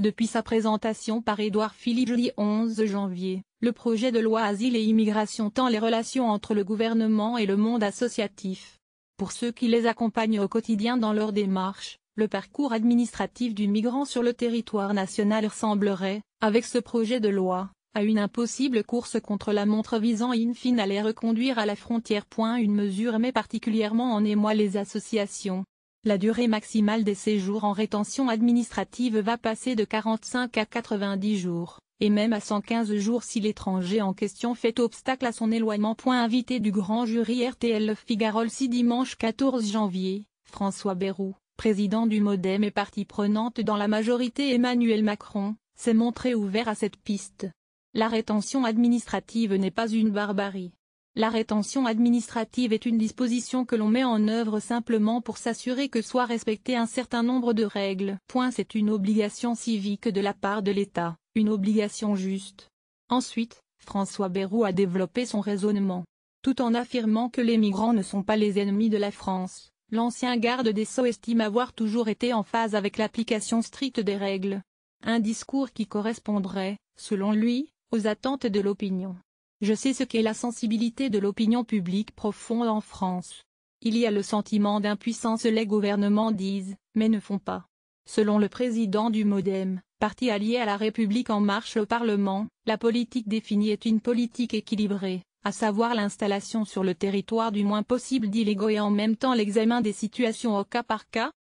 Depuis sa présentation par Édouard Philippe jeudi 11 janvier, le projet de loi Asile et Immigration tend les relations entre le gouvernement et le monde associatif. Pour ceux qui les accompagnent au quotidien dans leur démarche, le parcours administratif du migrant sur le territoire national ressemblerait, avec ce projet de loi, à une impossible course contre la montre visant in fine à les reconduire à la frontière. Une mesure met particulièrement en émoi les associations. La durée maximale des séjours en rétention administrative va passer de 45 à 90 jours, et même à 115 jours si l'étranger en question fait obstacle à son éloignement. Invité du grand jury RTL Le Figaro le dimanche 14 janvier, François Bayrou, président du MoDem et partie prenante dans la majorité Emmanuel Macron, s'est montré ouvert à cette piste. La rétention administrative n'est pas une barbarie. La rétention administrative est une disposition que l'on met en œuvre simplement pour s'assurer que soit respecté un certain nombre de règles. C'est une obligation civique de la part de l'État, une obligation juste. Ensuite, François Bayrou a développé son raisonnement. Tout en affirmant que les migrants ne sont pas les ennemis de la France, l'ancien garde des Sceaux estime avoir toujours été en phase avec l'application stricte des règles. Un discours qui correspondrait, selon lui, aux attentes de l'opinion. Je sais ce qu'est la sensibilité de l'opinion publique profonde en France. Il y a le sentiment d'impuissance, les gouvernements disent, mais ne font pas. Selon le président du MoDem, parti allié à La République En Marche au Parlement, la politique définie est une politique équilibrée, à savoir l'installation sur le territoire du moins possible d'illégaux et en même temps l'examen des situations au cas par cas.